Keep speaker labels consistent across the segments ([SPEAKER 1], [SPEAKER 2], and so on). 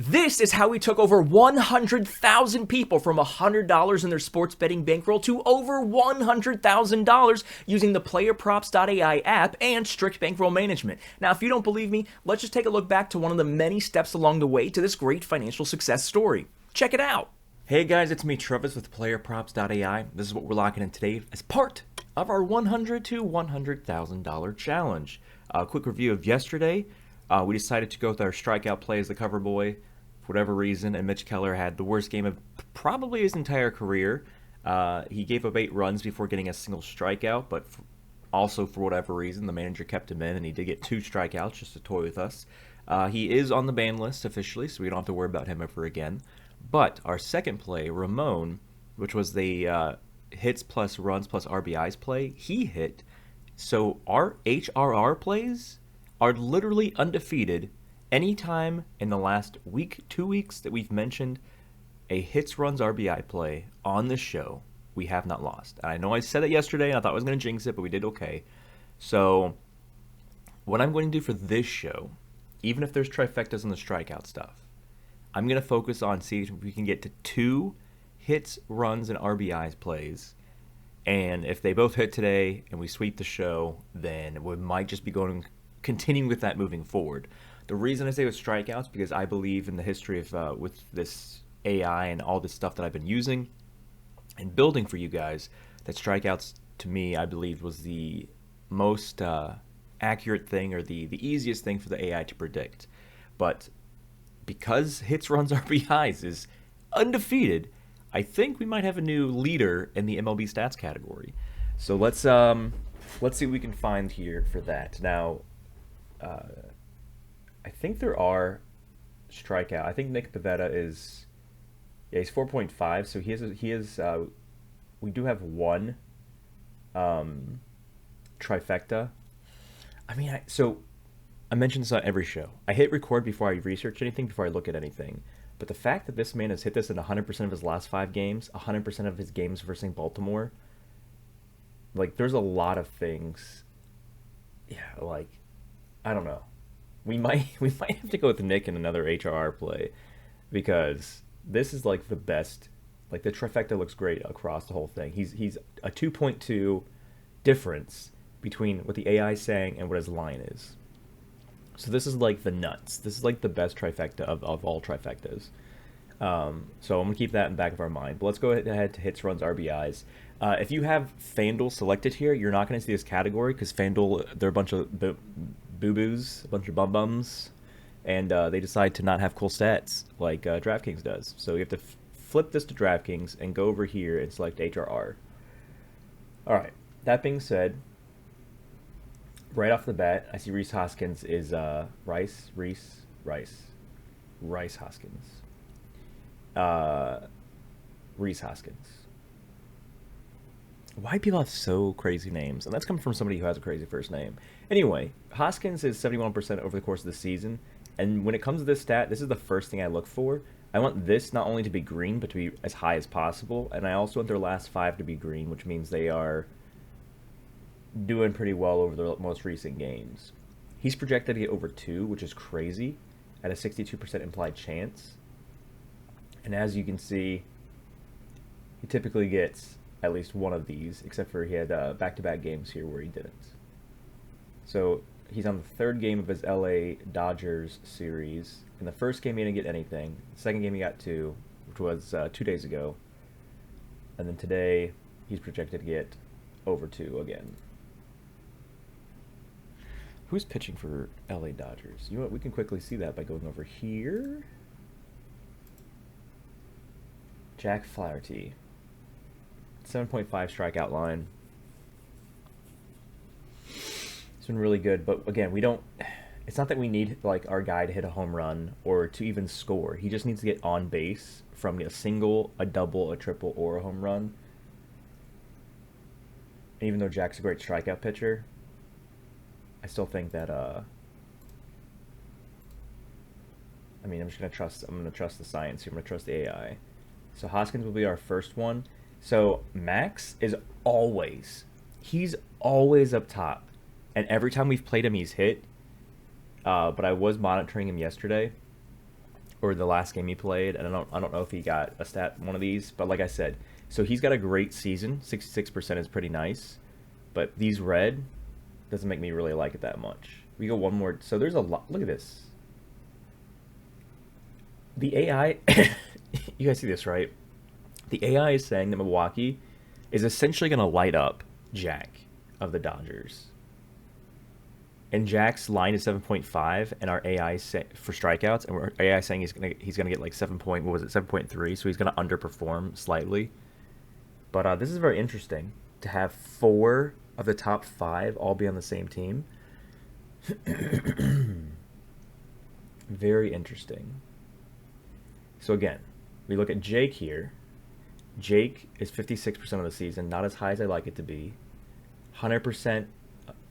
[SPEAKER 1] This is how we took over 100,000 people from $100 in their sports betting bankroll to over $100,000 using the PlayerProps.ai app and strict bankroll management. Now, if you don't believe me, let's just take a look back to one of the many steps along the way to this great financial success story. Check it out. Hey guys, it's me, Travis, with PlayerProps.ai. This is what we're locking in today as part of our $100 to $100,000 challenge. A quick review of yesterday. We decided to go with our strikeout play as the cover boy for whatever reason, and Mitch Keller had the worst game of probably his entire career. He gave up 8 runs before getting a single strikeout, but also for whatever reason, the manager kept him in, and he did get 2 strikeouts just to toy with us. He is on the ban list officially, so we don't have to worry about him ever again. But our second play, Ramon, which was the hits plus runs plus RBIs play, he hit. So our HRR plays are literally undefeated anytime in the last week, 2 weeks that we've mentioned a hits, runs, RBI play on this show. We have not lost. And I know I said it yesterday, and I thought I was going to jinx it, but we did okay. So what I'm going to do for this show, even if there's trifectas and the strikeout stuff, I'm going to focus on seeing if we can get to 2 hits, runs, and RBIs plays. And if they both hit today and we sweep the show, then we might just be continuing with that moving forward. The reason I say with strikeouts, because I believe in the history of with this AI and all this stuff that I've been using and building for you guys, that strikeouts to me, I believe, was the most accurate thing or the easiest thing for the AI to predict. But because hits, runs, RBIs is undefeated, I think we might have a new leader in the MLB stats category. So let's see what we can find here for that. Now, I think there are strikeout. I think Nick Pivetta is, yeah, he's 4.5. So he is. We do have one trifecta. I mean, so I mentioned this on every show. I hit record before I research anything, before I look at anything. But the fact that this man has hit this in 100% of his last 5 games, 100% of his games versus Baltimore, like, there's a lot of things. Yeah, like, I don't know. We might have to go with Nick in another HRR play, because this is like the best. Like, the trifecta looks great across the whole thing. He's a 2.2 difference between what the AI is saying and what his line is. So this is like the nuts. This is like the best trifecta of all trifectas. So I'm going to keep that in the back of our mind. But let's go ahead to hits, runs, RBIs. If you have FanDuel selected here, you're not going to see this category because FanDuel, they're a bunch of boo-boos, a bunch of bum-bums, and they decide to not have cool stats like DraftKings does. So you have to flip this to DraftKings and go over here and select HRR. All right. That being said, right off the bat, I see Rhys Hoskins is Rice Hoskins. Rhys Hoskins. Why people have so crazy names? And that's coming from somebody who has a crazy first name. Anyway, Hoskins is 71% over the course of the season. And when it comes to this stat, this is the first thing I look for. I want this not only to be green, but to be as high as possible. And I also want their last 5 to be green, which means they are doing pretty well over the most recent games. He's projected to get over 2, which is crazy, at a 62% implied chance. And as you can see, he typically gets at least one of these, except for he had back-to-back games here where he didn't. So he's on the 3rd game of his LA Dodgers series. In the first game, he didn't get anything. The second game, he got 2, which was 2 days ago. And then today, he's projected to get over 2 again. Who's pitching for LA Dodgers? You know what? We can quickly see that by going over here. Jack Flaherty. 7.5 strikeout line. It's been really good, but again, we don't. It's not that we need like our guy to hit a home run or to even score. He just needs to get on base from a single, a double, a triple, or a home run. And even though Jack's a great strikeout pitcher, I still think that I mean, I'm gonna trust the science here. I'm gonna trust the AI. So Hoskins will be our first one. So Max is he's always up top, and every time we've played him, he's hit. But I was monitoring him yesterday, or the last game he played, and I don't know if he got a stat one of these, but like I said, so he's got a great season. 66% is pretty nice, but these red doesn't make me really like it that much. We go one more. So there's a lot. Look at this. The AI, you guys see this, right? The AI is saying that Milwaukee is essentially going to light up Jack of the Dodgers. And Jack's line is 7.5, and our AI for strikeouts, and our AI saying he's gonna get like 7 point, what was it, 7.3, so he's gonna underperform slightly. But this is very interesting to have 4 of the top 5 all be on the same team. Very interesting. So again, we look at Jake here. Jake is 56% of the season, not as high as I like it to be. 100%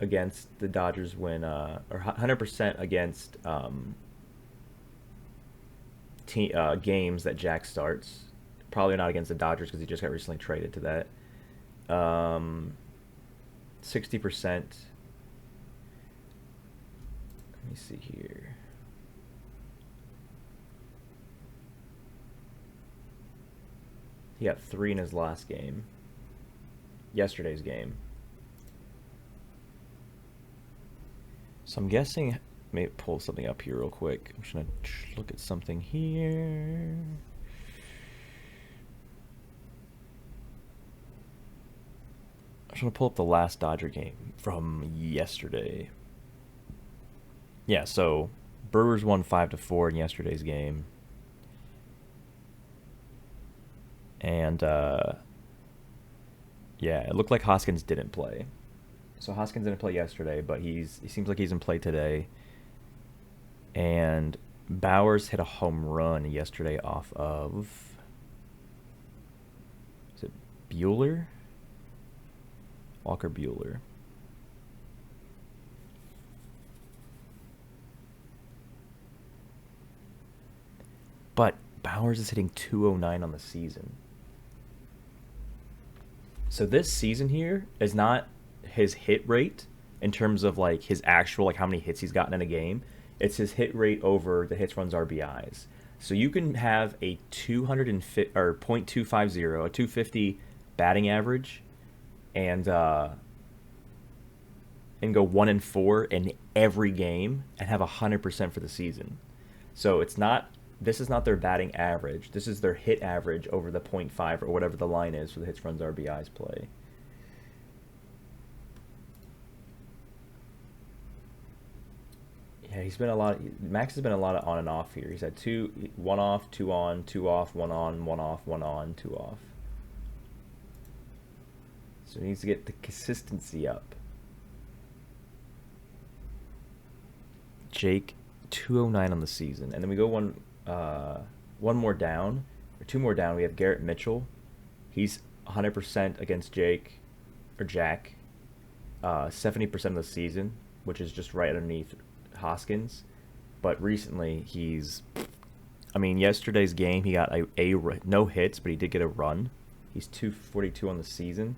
[SPEAKER 1] against the Dodgers win, or 100% against games that Jack starts. Probably not against the Dodgers because he just got recently traded to that. 60%. Let me see here. He got 3 in his last game. Yesterday's game. So I'm guessing, maybe pull something up here real quick. I'm just going to look at something here. I'm just going to pull up the last Dodger game from yesterday. Yeah, so Brewers won 5-4 in yesterday's game. And, yeah, it looked like Hoskins didn't play. So Hoskins didn't play yesterday, but he seems like he's in play today. And Bowers hit a home run yesterday off of, is it Bueller? Walker Bueller. But Bowers is hitting 209 on the season. So this season here is not his hit rate in terms of like his actual, like how many hits he's gotten in a game. It's his hit rate over the hits, runs, RBIs. So you can have a 250 or .250, a 250 batting average, and go 1-4 in every game and have 100% for the season. So it's not. This is not their batting average. This is their hit average over the .5 or whatever the line is for the hits, runs, RBIs play. Yeah, he's been a lot. Max has been a lot of on and off here. He's had 1 off, 2 on, 2 off, 1 on, 1 off, 1 on, 2 off. So he needs to get the consistency up. Jake, 209 on the season, and then we go one more down, or 2 more down. We have Garrett Mitchell. He's 100% against Jake or Jack. 70% of the season, which is just right underneath Hoskins. But recently yesterday's game he got no hits, but he did get a run. He's 242 on the season,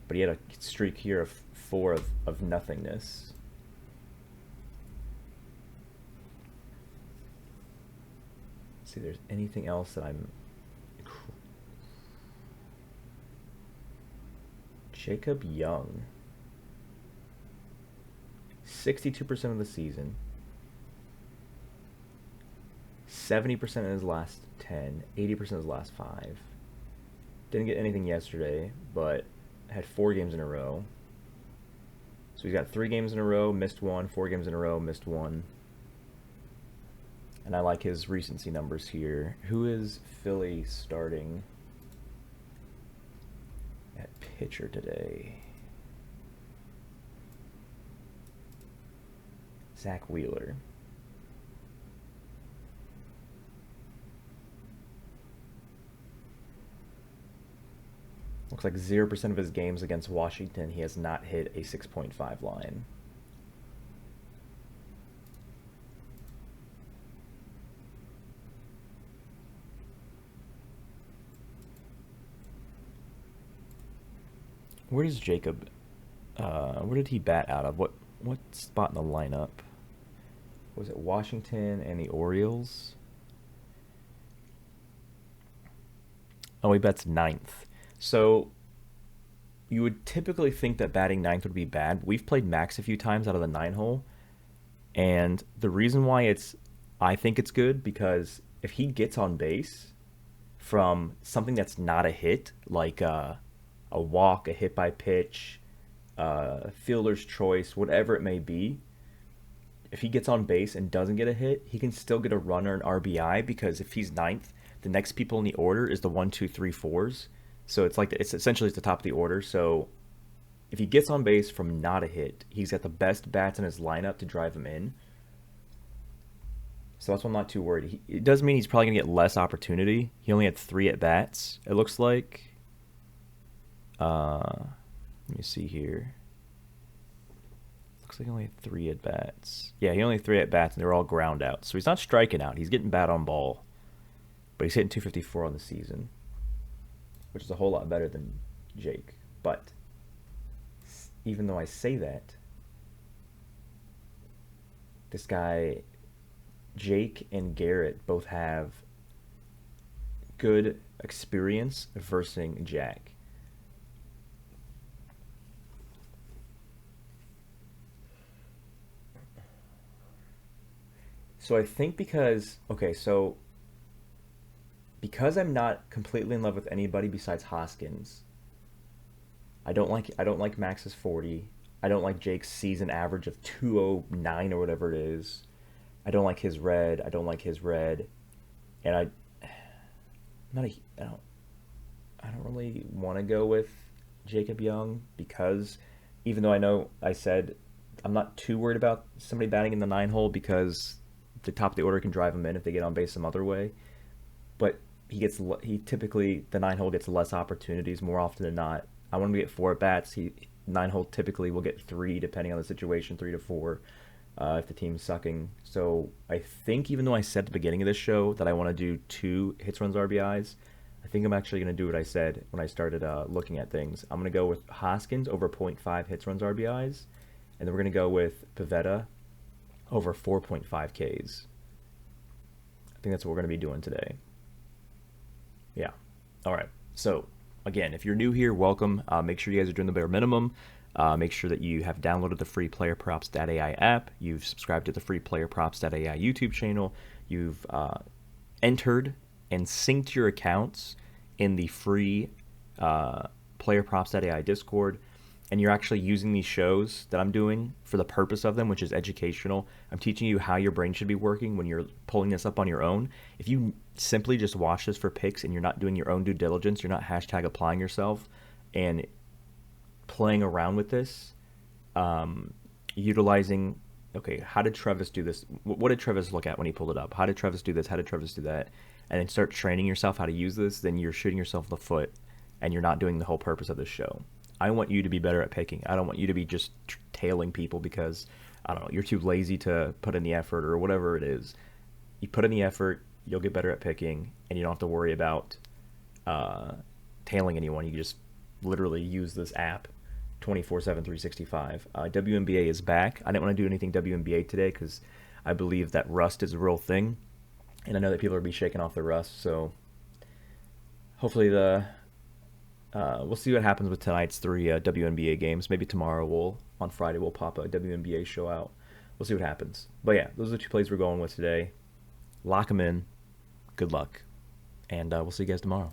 [SPEAKER 1] but he had a streak here of 4 of nothingness. Let's see if there's anything else that I'm... Jacob Young, 62% of the season, 70% in his last 10, 80% in his last 5. Didn't get anything yesterday, but had 4 games in a row. So he's got 3 games in a row, missed 1, 4 games in a row, missed 1. And I like his recency numbers here. Who is Philly starting at pitcher today? Zach Wheeler. Looks like 0% of his games against Washington, he has not hit a 6.5 line. Where does Jacob, where did he bat out of? What spot in the lineup? was it Washington and the Orioles? Oh, he bets ninth. So you would typically think that batting ninth would be bad. But we've played Max a few times out of the 9 hole, and the reason why I think it's good because if he gets on base from something that's not a hit, like a walk, a hit by pitch, fielder's choice, whatever it may be, if he gets on base and doesn't get a hit, he can still get a runner and RBI because if he's ninth, the next people in the order is the one, two, three, fours. So it's essentially at the top of the order. So if he gets on base from not a hit, he's got the best bats in his lineup to drive him in. So that's why I'm not too worried. It does mean he's probably going to get less opportunity. He only had 3 at bats, it looks like. Let me see here. Looks like he only had 3 at bats. Yeah, he only had 3 at bats, and they were all ground out. So he's not striking out. He's getting bat on ball. But he's hitting 254 on the season, which is a whole lot better than Jake. But even though I say that, this guy, Jake and Garrett, both have good experience versing Jack. So I think because I'm not completely in love with anybody besides Hoskins. I don't like Max's 40. I don't like Jake's season average of 209 or whatever it is. I don't like his red. I don't like his red. And not a I don't really want to go with Jacob Young because even though I know I said I'm not too worried about somebody batting in the 9 hole because the top of the order can drive him in if they get on base some other way. But he typically the 9 hole gets less opportunities more often than not. I want him to get 4 at bats. 9 hole typically will get 3 depending on the situation, 3 to 4 if the team's sucking. So I think even though I said at the beginning of this show that I want to do 2 hits, runs, RBIs, I think I'm actually going to do what I said when I started looking at things. I'm going to go with Hoskins over 0.5 hits, runs, RBIs, and then we're going to go with Pivetta over 4.5 Ks. I think that's what we're going to be doing today. Yeah. All right. So, again, if you're new here, welcome. Make sure you guys are doing the bare minimum. Make sure that you have downloaded the free PlayerProps.ai app. You've subscribed to the free PlayerProps.ai YouTube channel. You've entered and synced your accounts in the free PlayerProps.ai Discord. And you're actually using these shows that I'm doing for the purpose of them, which is educational. I'm teaching you how your brain should be working when you're pulling this up on your own. If you simply just watch this for picks and you're not doing your own due diligence, you're not hashtag applying yourself and playing around with this, utilizing, how did Travis do this? What did Travis look at when he pulled it up? How did Travis do this? How did Travis do that? And then start training yourself how to use this, then you're shooting yourself in the foot and you're not doing the whole purpose of this show. I want you to be better at picking. I don't want you to be just tailing people because, I don't know, you're too lazy to put in the effort or whatever it is. You put in the effort, you'll get better at picking, and you don't have to worry about tailing anyone. You just literally use this app 24/7, 365. WNBA is back. I didn't want to do anything WNBA today because I believe that rust is a real thing, and I know that people are be shaking off the rust, so hopefully we'll see what happens with tonight's 3 WNBA games. Maybe tomorrow on Friday we'll pop a WNBA show out. We'll see what happens. But yeah, those are the 2 plays we're going with today. Lock them in. Good luck. And we'll see you guys tomorrow.